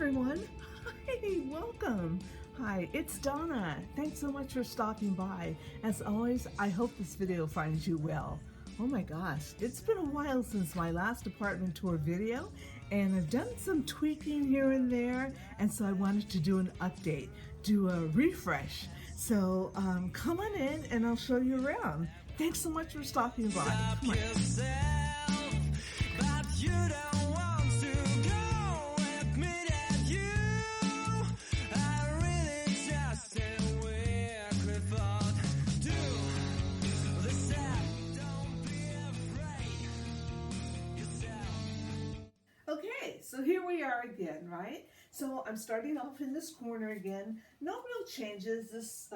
everyone. Hi, welcome. Hi, it's Donna. Thanks so much for stopping by. As always, I hope this video finds you well. Oh my gosh, it's been a while since my last apartment tour video, and I've done some tweaking here and there, and so I wanted to do an update, do a refresh. So come on in and I'll show you around. Thanks so much for stopping by. Come on. Okay, so here we are again, right? So I'm starting off in this corner again. No real changes. This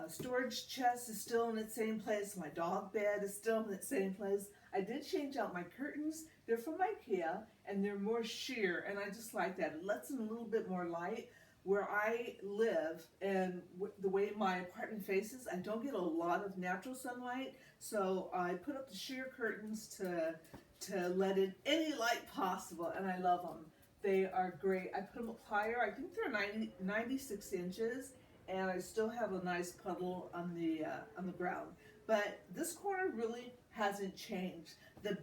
storage chest is still in its same place. My dog bed is still in its same place. I did change out my curtains. They're from IKEA and they're more sheer, and I just like that. It lets in a little bit more light. Where I live and the way my apartment faces, I don't get a lot of natural sunlight, so I put up the sheer curtains to let in any light possible, and I love them. They are great. I put them up higher. I think they're 96 inches, and I still have a nice puddle on the ground. But this corner really hasn't changed. The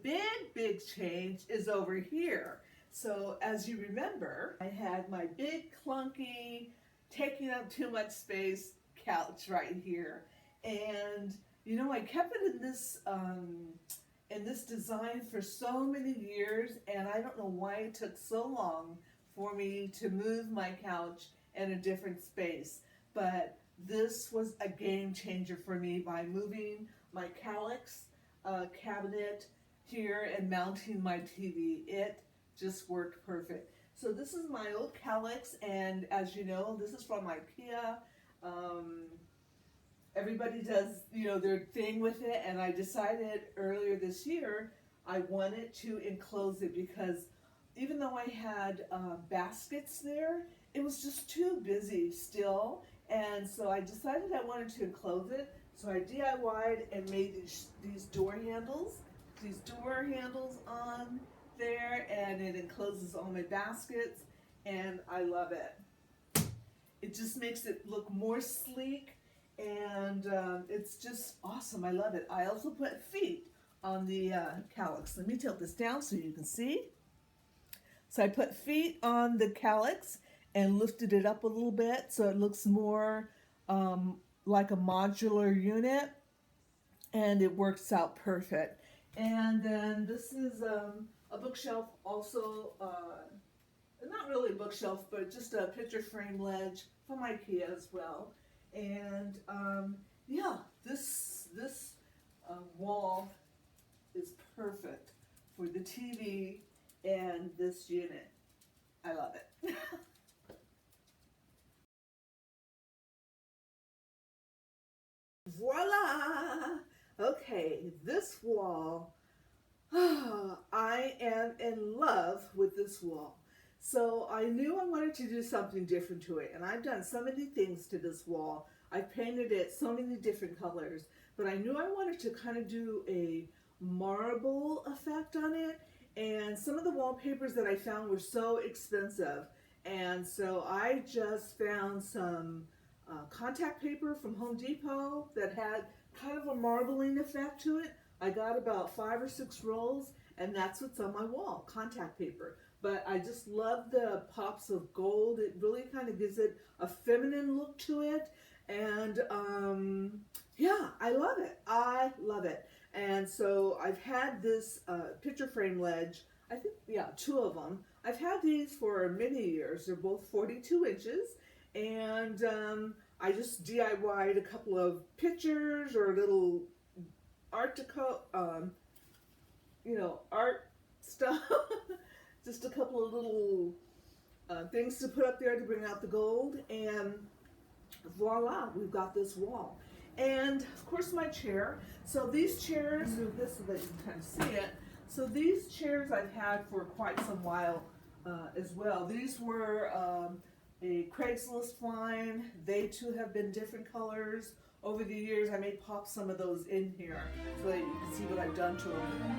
big change is over here. So as you remember, I had my big clunky, taking up too much space couch right here. And you know, I kept it in this design for so many years, and I don't know why it took so long for me to move my couch in a different space. But this was a game changer for me by moving my Kallax cabinet here and mounting my TV. It just worked perfect. So this is my old Kallax, and as you know, this is from IKEA. Everybody does, their thing with it, and I decided earlier this year I wanted to enclose it because even though I had baskets there, it was just too busy still, and so I decided I wanted to enclose it. So I DIY'd and made these door handles on there, and it encloses all my baskets, and I love it. It just makes it look more sleek, and it's just awesome. I love it. I also put feet on the Kallax. Let me tilt this down so you can see. So I put feet on the Kallax and lifted it up a little bit so it looks more like a modular unit, and it works out perfect. And then this is a bookshelf, also, not really a bookshelf, but just a picture frame ledge from IKEA as well. And yeah, this wall is perfect for the TV and this unit. I love it. Voila! Okay, this wall, I am in love with this wall. So I knew I wanted to do something different to it, and I've done so many things to this wall. I've painted it so many different colors, but I knew I wanted to kind of do a marble effect on it, and some of the wallpapers that I found were so expensive, and so I just found some contact paper from Home Depot that had kind of a marbling effect to it. I got about 5 or 6 rolls, and that's what's on my wall, contact paper. But I just love the pops of gold. It really kind of gives it a feminine look to it. And yeah, I love it. I love it. And so I've had this picture frame ledge, I think, yeah, 2 of them. I've had these for many years. They're both 42 inches. And I just DIY'd a couple of pictures or little art art stuff. Just a couple of little things to put up there to bring out the gold, and voila, we've got this wall. And of course my chair. So these chairs, move this so that you can kind of see it. So these chairs I've had for quite some while as well. These were a Craigslist find. They too have been different colors over the years. I may pop some of those in here so that you can see what I've done to them.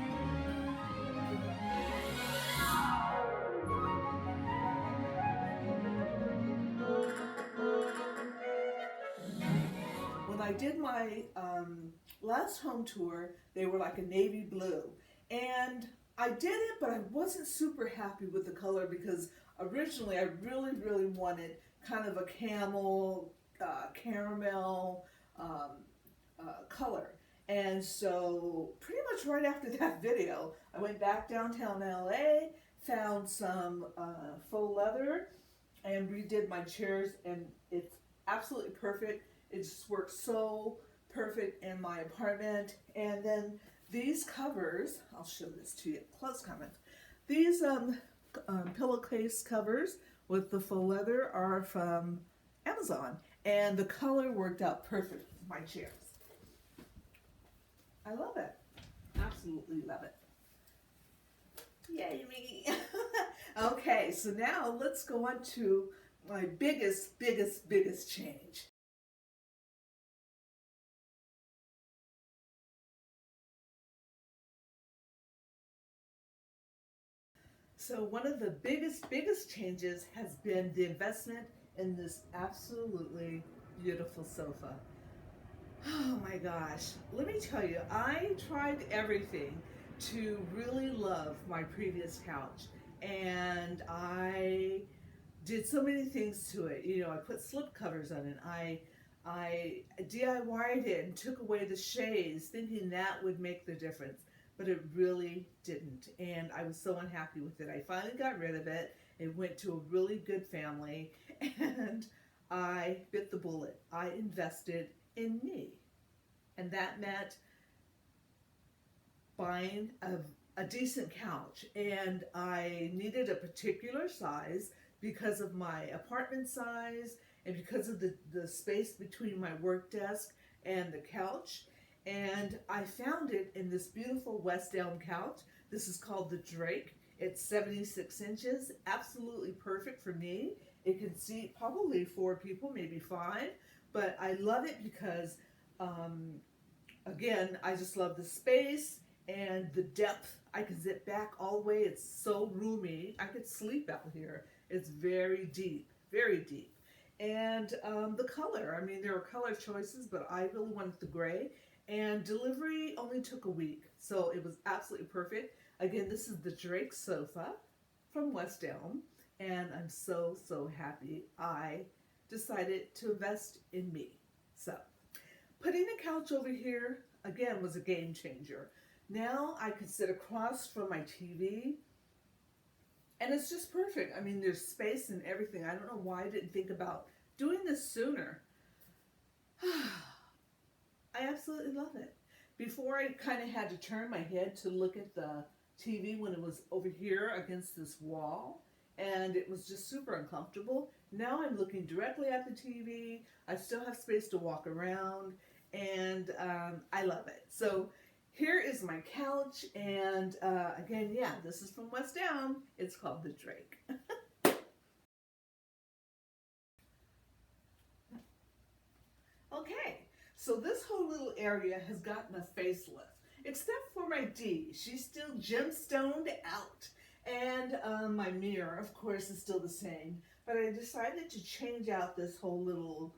I did my last home tour, they were like a navy blue. And I did it, but I wasn't super happy with the color because originally I really, really wanted kind of a camel, caramel color. And so pretty much right after that video, I went back downtown LA, found some faux leather, and redid my chairs, and it's absolutely perfect. It just works so perfect in my apartment. And then these covers, I'll show this to you close comment. These pillowcase covers with the faux leather are from Amazon, and the color worked out perfect with my chairs. I love it. Absolutely love it. Yay me. Okay, so now let's go on to my biggest change. So one of the biggest changes has been the investment in this absolutely beautiful sofa. Oh my gosh, let me tell you, I tried everything to really love my previous couch, and I did so many things to it. You know, I put slip covers on it. I DIY'd it and took away the shades thinking that would make the difference, but it really didn't, and I was so unhappy with it. I finally got rid of it. It went to a really good family, and I bit the bullet. I invested in me, and that meant buying a decent couch, and I needed a particular size because of my apartment size and because of the space between my work desk and the couch. And I found it in this beautiful West Elm couch. This is called the Drake. It's 76 inches, absolutely perfect for me. It can seat probably 4 people, maybe 5, but I love it because, again, I just love the space and the depth. I can zip back all the way. It's so roomy. I could sleep out here. It's very deep, very deep. And the color, I mean, there were color choices, but I really wanted the gray. And delivery only took a week, so it was absolutely perfect. Again, this is the Drake sofa from West Elm, and I'm so happy I decided to invest in me. So, putting a couch over here, again, was a game changer. Now I can sit across from my TV, and it's just perfect. I mean, there's space and everything. I don't know why I didn't think about doing this sooner. I absolutely love it. Before, I kind of had to turn my head to look at the TV when it was over here against this wall, and it was just super uncomfortable. Now I'm looking directly at the TV. I still have space to walk around, and I love it. So here is my couch, and again, yeah, this is from West Elm. It's called the Drake. Okay, so this whole little area has gotten a facelift, except for my D. She's still gemstoned out. And my mirror, of course, is still the same. But I decided to change out this whole little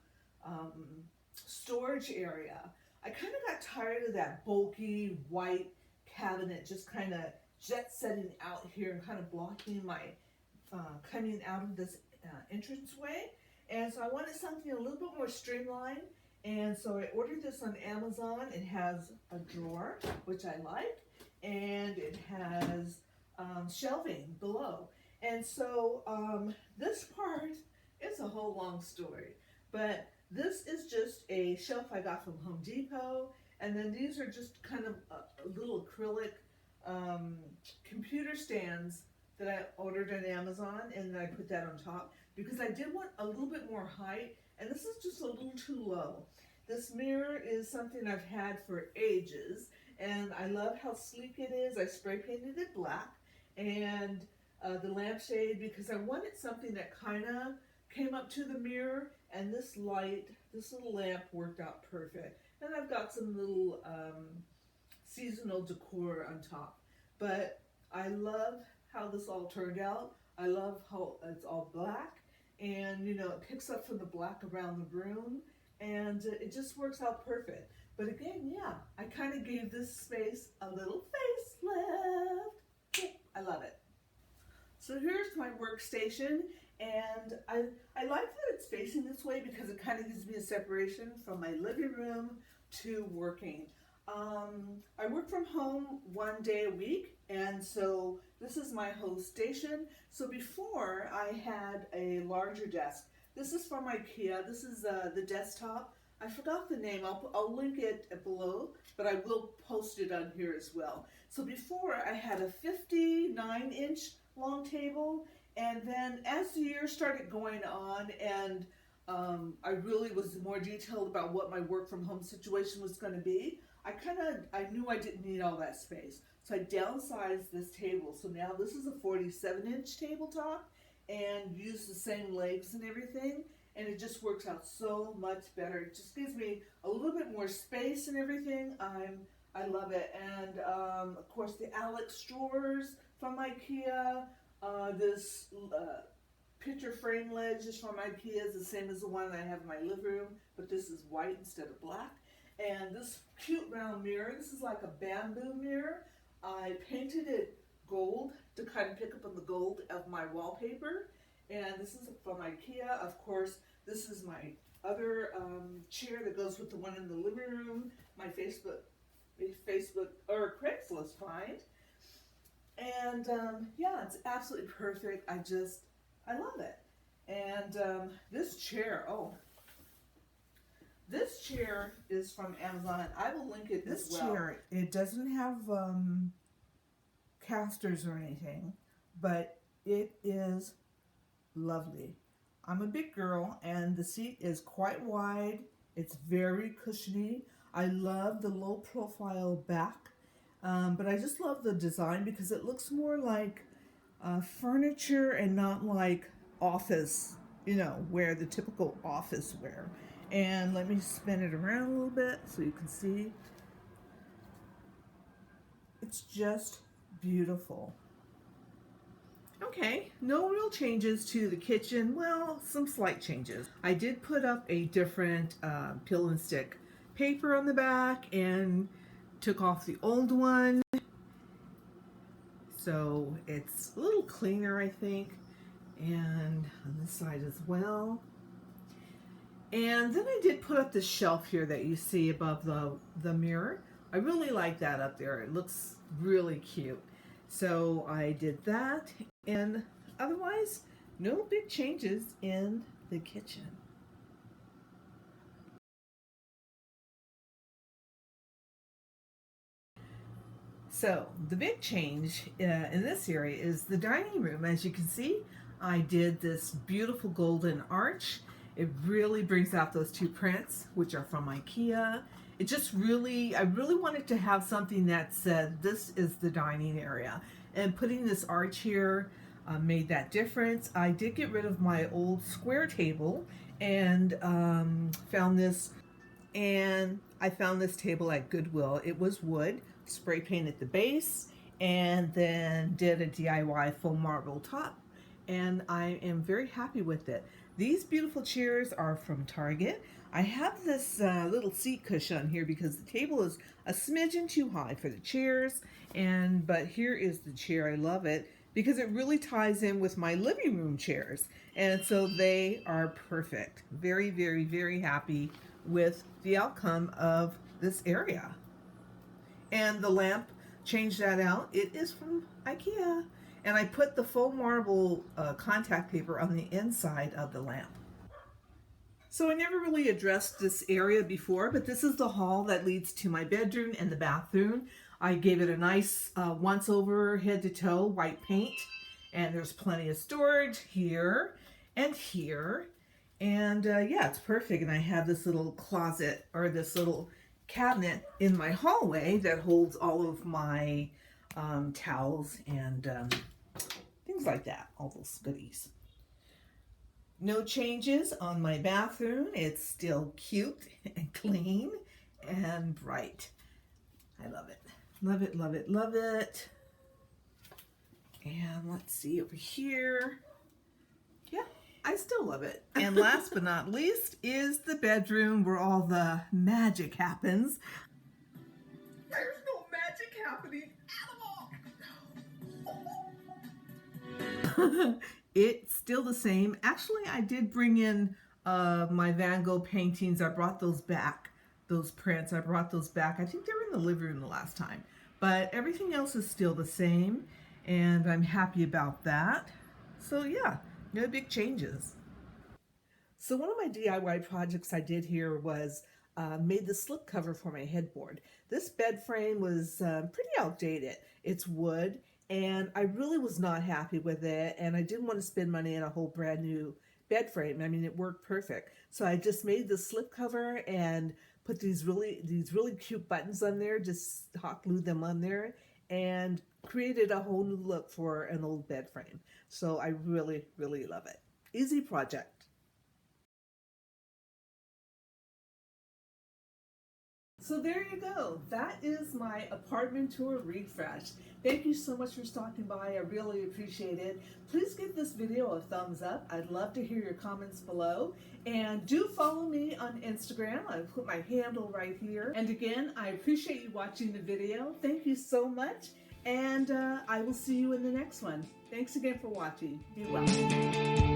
storage area. I kind of got tired of that bulky white cabinet just kind of jet setting out here and kind of blocking my coming out of this entranceway. And so I wanted something a little bit more streamlined. And so I ordered this on Amazon. It has a drawer, which I like, and it has shelving below. And so this part is a whole long story, but this is just a shelf I got from Home Depot, and then these are just kind of little acrylic computer stands that I ordered on Amazon, and then I put that on top because I did want a little bit more height, and this is just a little too low. This mirror is something I've had for ages, and I love how sleek it is. I spray painted it black, and the lampshade, because I wanted something that kind of came up to the mirror, and this light, this little lamp worked out perfect. And I've got some little seasonal decor on top. But I love how this all turned out. I love how it's all black, and you know, it picks up from the black around the room, and it just works out perfect. But again, yeah, I kind of gave this space a little facelift. Yeah, I love it. So here's my workstation, and I like that it's facing this way because it kind of gives me a separation from my living room to working. I work from home 1 day a week, and so this is my host station. So before I had a larger desk. This is from IKEA. This is the desktop. I forgot the name. I'll link it below, but I will post it on here as well. So before I had a 59-inch long table, and then as the years started going on and I really was more detailed about what my work from home situation was going to be, I knew I didn't need all that space. So I downsized this table. So now this is a 47-inch tabletop and use the same legs and everything, and it just works out so much better. It just gives me a little bit more space and everything. I love it. And of course the Kallax drawers from IKEA. This picture frame ledge is from IKEA. It's the same as the one I have in my living room, but this is white instead of black. And this cute round mirror, this is like a bamboo mirror. I painted it gold to kind of pick up on the gold of my wallpaper. And this is from IKEA. Of course, this is my other chair that goes with the one in the living room. My Facebook or Craigslist find. And yeah, it's absolutely perfect. I love it. And this chair, this chair is from Amazon. I will link it as well. This chair, it doesn't have casters or anything, but it is lovely. I'm a big girl, and the seat is quite wide. It's very cushiony. I love the low profile back, but I just love the design because it looks more like furniture and not like office, where the typical office wear. And let me spin it around a little bit so you can see. It's just beautiful. Okay, no real changes to the kitchen. Well, some slight changes. I did put up a different peel and stick paper on the back and took off the old one. So it's a little cleaner, I think. And on this side as well. And then I did put up the shelf here that you see above the mirror. I really like that up there. It looks really cute. So I did that, and otherwise, no big changes in the kitchen. So the big change in this area is the dining room. As you can see, I did this beautiful golden arch. It really brings out those two prints, which are from IKEA. It just I really wanted to have something that said, this is the dining area. And putting this arch here made that difference. I did get rid of my old square table and found this table at Goodwill. It was wood, spray painted the base, and then did a DIY foam marble top. And I am very happy with it. These beautiful chairs are from Target. I have this little seat cushion here because the table is a smidgen too high for the chairs. But here is the chair. I love it because it really ties in with my living room chairs. And so they are perfect. Very, very, very happy with the outcome of this area. And the lamp, change that out. It is from IKEA. And I put the foam marble contact paper on the inside of the lamp. So I never really addressed this area before, but this is the hall that leads to my bedroom and the bathroom. I gave it a nice once over head to toe white paint, and there's plenty of storage here and here. And yeah, it's perfect. And I have this little closet or this little cabinet in my hallway that holds all of my towels and things like that, all those goodies. No changes on my bathroom. It's still cute and clean and bright. I love it. Love it, love it, love it. And let's see over here. Yeah, I still love it. And last but not least is the bedroom where all the magic happens. There's no magic happening at all. It's still the same. Actually, I did bring in my Van Gogh paintings. I brought those back. Those prints, I brought those back. I think they were in the living room the last time. But everything else is still the same, and I'm happy about that. So yeah, no big changes. So one of my DIY projects I did here was made the slip cover for my headboard. This bed frame was pretty outdated. It's wood, and I really was not happy with it, and I didn't want to spend money on a whole brand new bed frame. I mean, it worked perfect. So I just made the slip cover and put these really cute buttons on there, just hot glued them on there, and created a whole new look for an old bed frame. So I really, really love it. Easy project. So there you go. That is my apartment tour refresh. Thank you so much for stopping by. I really appreciate it. Please give this video a thumbs up. I'd love to hear your comments below. And do follow me on Instagram. I put my handle right here. And again, I appreciate you watching the video. Thank you so much. And I will see you in the next one. Thanks again for watching. Be well.